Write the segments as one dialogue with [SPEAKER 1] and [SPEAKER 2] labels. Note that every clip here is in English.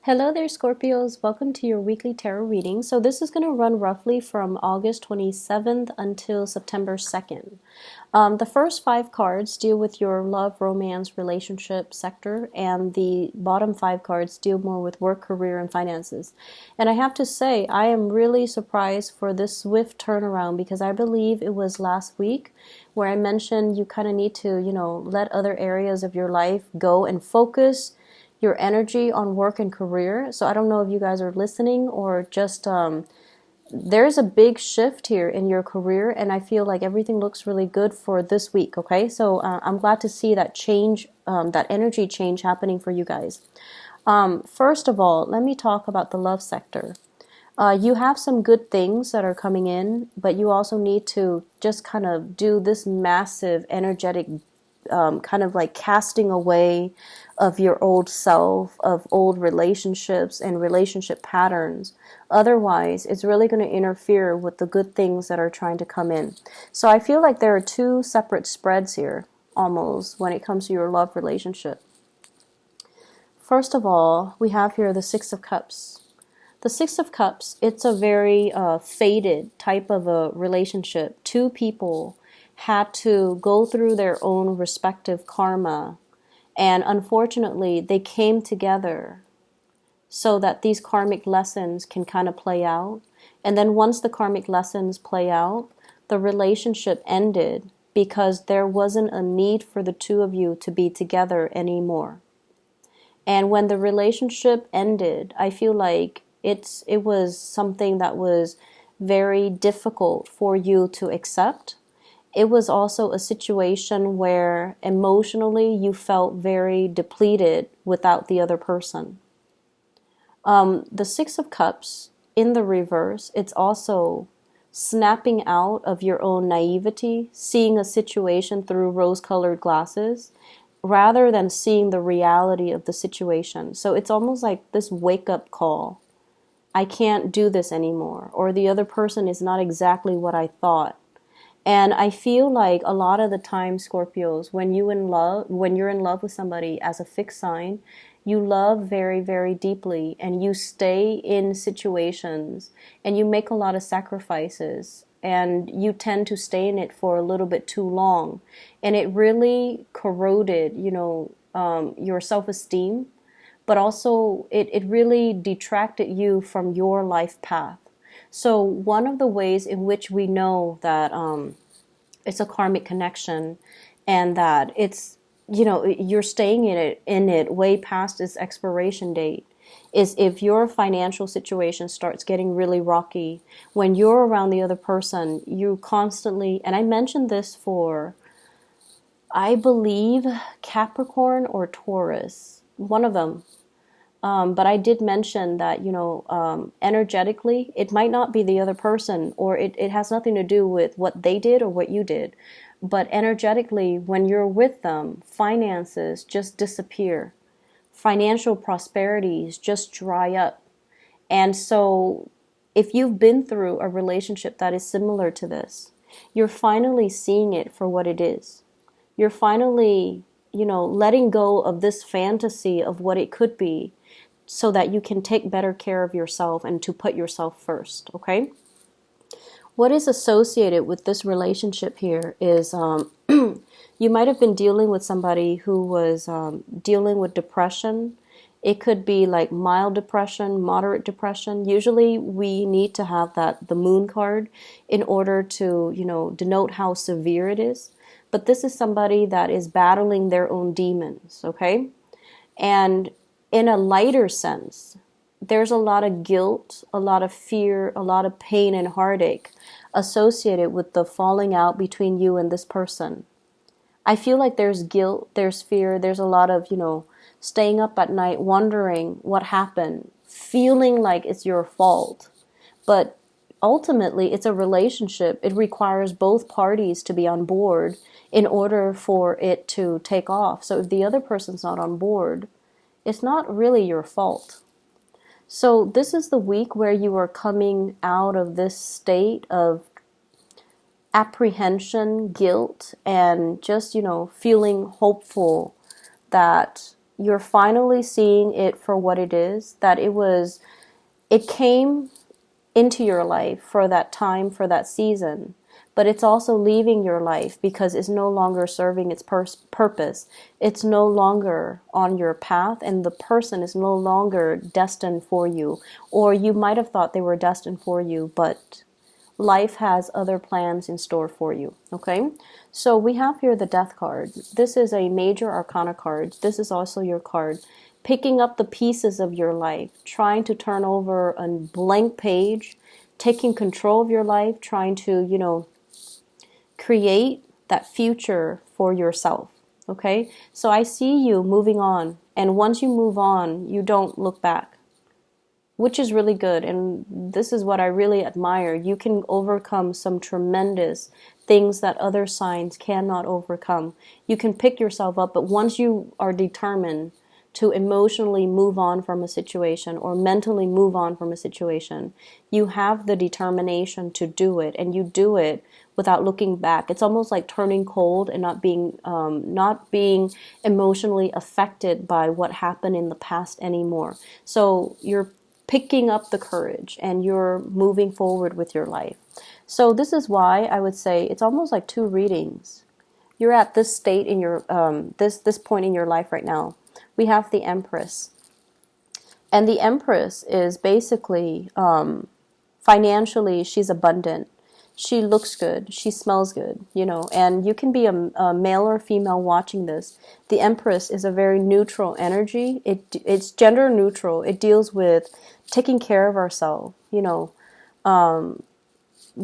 [SPEAKER 1] Hello there, Scorpios. Welcome to your weekly tarot reading. So this is going to run roughly from August 27th until September 2nd. The first five cards deal with your love, romance, relationship sector, and the bottom five cards deal more with work, career, and finances. And I have to say, I am really surprised for this swift turnaround because I believe it was last week where I mentioned you kind of need to, let other areas of your life go and focus your energy on work and career. So I don't know if you guys are listening or just there's a big shift here in your career, and I feel like everything looks really good for this week. Okay, so I'm glad to see that change, that energy change happening for you guys. First of all, let me talk about the love sector. You have some good things that are coming in, but you also need to just kind of do this massive energetic kind of like casting away of your old self, of old relationships and relationship patterns. Otherwise, it's really going to interfere with the good things that are trying to come in. So I feel like there are two separate spreads here, almost, when it comes to your love relationship. First of all, we have here the Six of Cups. The Six of Cups, it's a very faded type of a relationship. Two people had to go through their own respective karma, and unfortunately they came together so that these karmic lessons can kind of play out. And then once the karmic lessons play out, the relationship ended because there wasn't a need for the two of you to be together anymore. And when the relationship ended, I feel like it was something that was very difficult for you to accept. It was also a situation where emotionally you felt very depleted without the other person. The Six of Cups in the reverse, it's also snapping out of your own naivety, seeing a situation through rose-colored glasses, rather than seeing the reality of the situation. So it's almost like this wake-up call. I can't do this anymore, or the other person is not exactly what I thought. And I feel like a lot of the time, Scorpios, when you're in love with somebody as a fixed sign, you love very, very deeply, and you stay in situations and you make a lot of sacrifices, and you tend to stay in it for a little bit too long. And it really corroded, your self-esteem, but also it really detracted you from your life path. So one of the ways in which we know that it's a karmic connection and that it's, you're staying in it way past its expiration date is if your financial situation starts getting really rocky. When you're around the other person, you constantly, and I mentioned this for, I believe, Capricorn or Taurus, one of them. But I did mention that, energetically, it might not be the other person, or it has nothing to do with what they did or what you did. But energetically, when you're with them, finances just disappear. Financial prosperities just dry up. And so if you've been through a relationship that is similar to this, you're finally seeing it for what it is. You're finally, letting go of this fantasy of what it could be, so that you can take better care of yourself and to put yourself first, okay? What is associated with this relationship here is you might have been dealing with somebody who was dealing with depression. It could be like mild depression, moderate depression. Usually we need to have the moon card in order to, denote how severe it is. But this is somebody that is battling their own demons, okay? And in a lighter sense, there's a lot of guilt, a lot of fear, a lot of pain and heartache associated with the falling out between you and this person. I feel like there's guilt, there's fear, there's a lot of, staying up at night wondering what happened, feeling like it's your fault. But ultimately, it's a relationship. It requires both parties to be on board in order for it to take off. So if the other person's not on board, it's not really your fault. So this is the week where you are coming out of this state of apprehension, guilt, and just, feeling hopeful that you're finally seeing it for what it is, that it came into your life for that time, for that season, but it's also leaving your life because it's no longer serving its purpose. It's no longer on your path, and the person is no longer destined for you. Or you might have thought they were destined for you, but life has other plans in store for you. Okay, so we have here the Death card. This is a major arcana card. This is also your card picking up the pieces of your life, trying to turn over a blank page, taking control of your life, trying to, create that future for yourself. Okay, so I see you moving on, and once you move on, you don't look back, which is really good. And this is what I really admire. You can overcome some tremendous things that other signs cannot overcome. You can pick yourself up, but once you are determined to emotionally move on from a situation or mentally move on from a situation, you have the determination to do it, and you do it without looking back. It's almost like turning cold and not being emotionally affected by what happened in the past anymore. So you're picking up the courage and you're moving forward with your life. So this is why I would say it's almost like two readings. You're at this state in your this point in your life right now. We have the Empress, and the Empress is basically financially, she's abundant. She looks good. She smells good, and you can be a male or female watching this. The Empress is a very neutral energy. It's gender neutral. It deals with taking care of ourselves,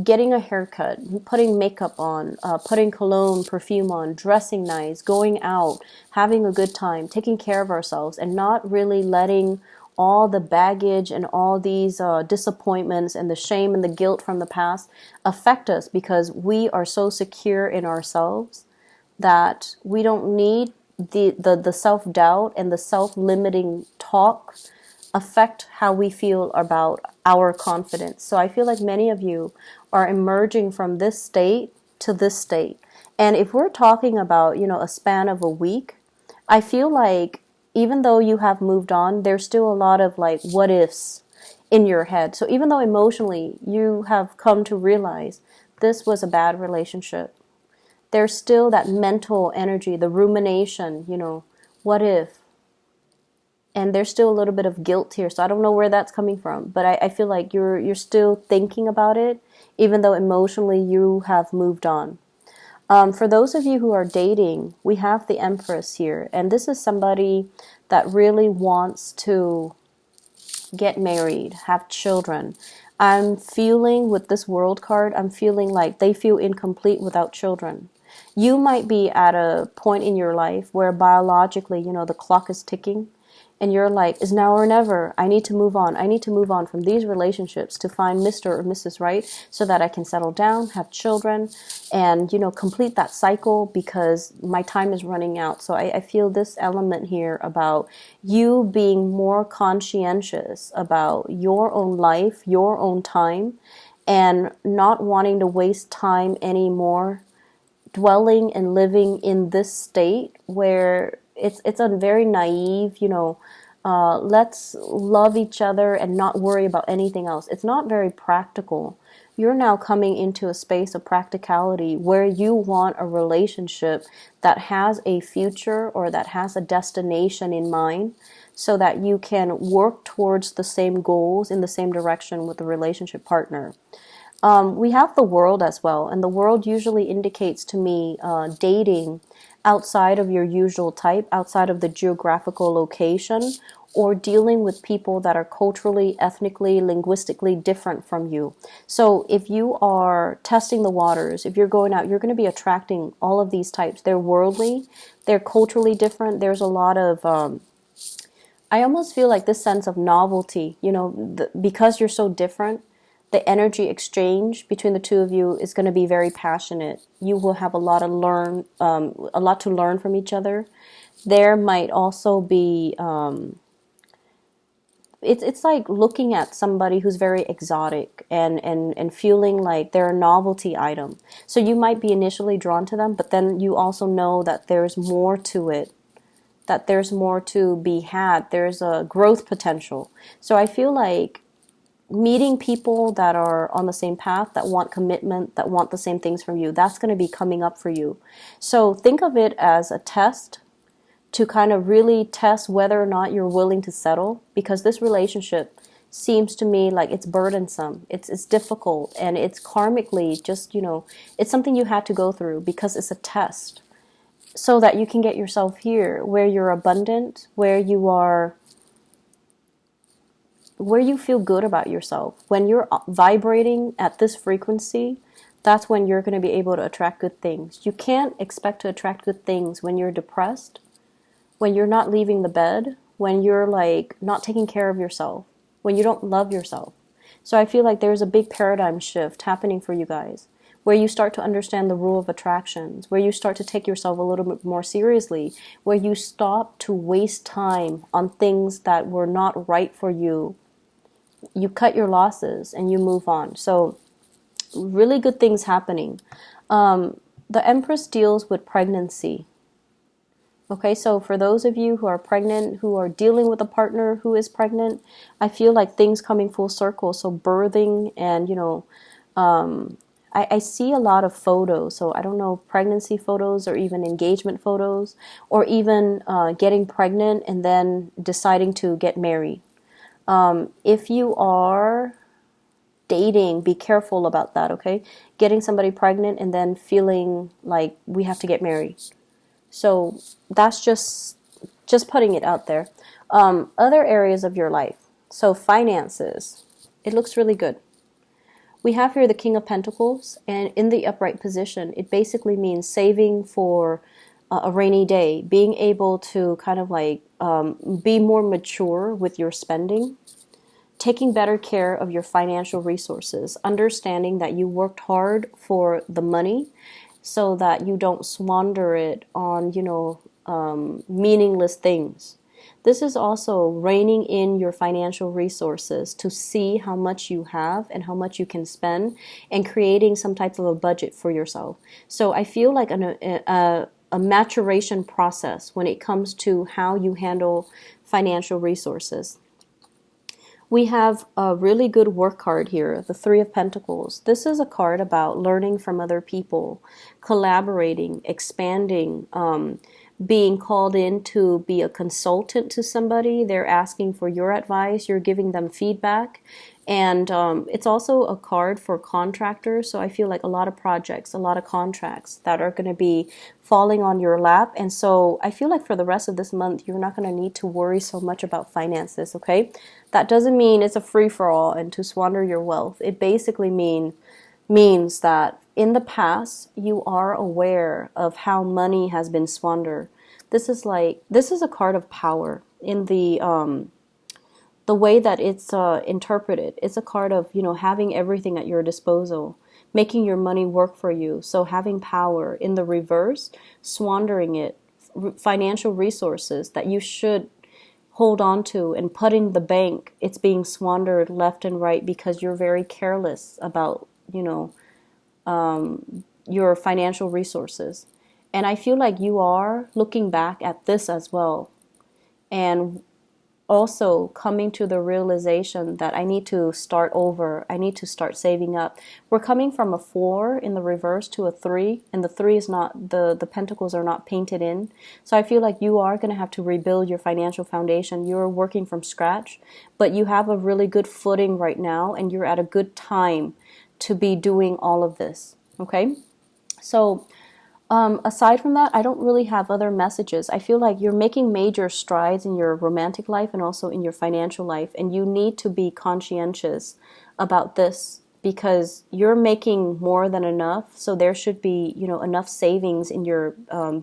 [SPEAKER 1] getting a haircut, putting makeup on, putting cologne, perfume on, dressing nice, going out, having a good time, taking care of ourselves, and not really letting all the baggage and all these disappointments and the shame and the guilt from the past affect us, because we are so secure in ourselves that we don't need the self-doubt and the self-limiting talk affect how we feel about our confidence. So I feel like many of you are emerging from this state to this state. And if we're talking about, a span of a week, I feel like even though you have moved on, there's still a lot of like what ifs in your head. So even though emotionally you have come to realize this was a bad relationship, there's still that mental energy, the rumination, what if? And there's still a little bit of guilt here. So I don't know where that's coming from, but I feel like you're still thinking about it, even though emotionally you have moved on. For those of you who are dating, we have the Empress here, and this is somebody that really wants to get married, have children. I'm feeling with this World card, I'm feeling like they feel incomplete without children. You might be at a point in your life where biologically, the clock is ticking, and you're like, it's now or never. I need to move on. I need to move on from these relationships to find Mr. or Mrs. Right so that I can settle down, have children, and, complete that cycle because my time is running out. So I feel this element here about you being more conscientious about your own life, your own time, and not wanting to waste time anymore dwelling and living in this state where it's a very naive, let's love each other and not worry about anything else. It's not very practical. You're now coming into a space of practicality where you want a relationship that has a future or that has a destination in mind so that you can work towards the same goals in the same direction with the relationship partner. We have the World as well, and the World usually indicates to me dating outside of your usual type, outside of the geographical location, or dealing with people that are culturally, ethnically, linguistically different from you. So if you are testing the waters, if you're going out, you're going to be attracting all of these types. They're worldly, they're culturally different. There's a lot of I almost feel like this sense of novelty, because you're so different, the energy exchange between the two of you is going to be very passionate. You will have a lot to learn from each other. There might also be, it's like looking at somebody who's very exotic and feeling like they're a novelty item. So you might be initially drawn to them, but then you also know that there's more to it that there's more to be had. There's a growth potential. So I feel like meeting people that are on the same path, that want commitment, that want the same things from you, that's going to be coming up for you. So think of it as a test to kind of really test whether or not you're willing to settle, because this relationship seems to me like it's burdensome, it's difficult, and it's karmically just, it's something you had to go through because it's a test so that you can get yourself here where you're abundant, where you feel good about yourself. When you're vibrating at this frequency, that's when you're going to be able to attract good things. You can't expect to attract good things when you're depressed, when you're not leaving the bed, when you're like not taking care of yourself, when you don't love yourself. So I feel like there's a big paradigm shift happening for you guys, where you start to understand the rule of attractions, where you start to take yourself a little bit more seriously, where you stop to waste time on things that were not right for you. You cut your losses and you move on. So really good things happening. The Empress deals with pregnancy. Okay, so for those of you who are pregnant, who are dealing with a partner who is pregnant, I feel like things coming full circle. So birthing and, I see a lot of photos. So I don't know, pregnancy photos or even engagement photos, or even getting pregnant and then deciding to get married. If you are dating, be careful about that, okay? Getting somebody pregnant and then feeling like we have to get married. So that's just putting it out there. Other areas of your life. So finances. It looks really good. We have here the King of Pentacles, and in the upright position, it basically means saving for a rainy day, being able to kind of like be more mature with your spending, taking better care of your financial resources, understanding that you worked hard for the money so that you don't squander it on, meaningless things. This is also reining in your financial resources to see how much you have and how much you can spend, and creating some type of a budget for yourself. So I feel like a maturation process when it comes to how you handle financial resources. We have a really good work card here, the Three of Pentacles. This is a card about learning from other people, collaborating, expanding, being called in to be a consultant to somebody. They're asking for your advice. You're giving them feedback. And it's also a card for contractors. So I feel like a lot of projects, a lot of contracts that are going to be falling on your lap. And so I feel like for the rest of this month, you're not going to need to worry so much about finances, okay? That doesn't mean it's a free-for-all and to squander your wealth. It basically means that in the past, you are aware of how money has been squandered. This is a card of power in the way that it's interpreted. It's a card of, having everything at your disposal, making your money work for you. So having power. In the reverse, squandering it, financial resources that you should hold on to and put in the bank, it's being squandered left and right because you're very careless about, your financial resources. And I feel like you are looking back at this as well, and also coming to the realization that I need to start over. I need to start saving up. We're coming from a 4 in the reverse to a 3, and the 3 is not, the pentacles are not painted in. So I feel like you are going to have to rebuild your financial foundation. You're working from scratch, but you have a really good footing right now, and you're at a good time to be doing all of this. Okay? So aside from that, I don't really have other messages. I feel like you're making major strides in your romantic life and also in your financial life, and you need to be conscientious about this because you're making more than enough. So there should be, enough savings in your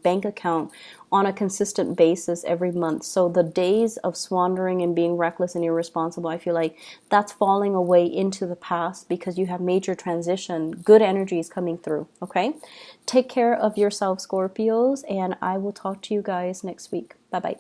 [SPEAKER 1] bank account on a consistent basis every month. So the days of squandering and being reckless and irresponsible, I feel like that's falling away into the past because you have major transition. Good energy is coming through, okay? Take care of yourself, Scorpios, and I will talk to you guys next week. Bye-bye.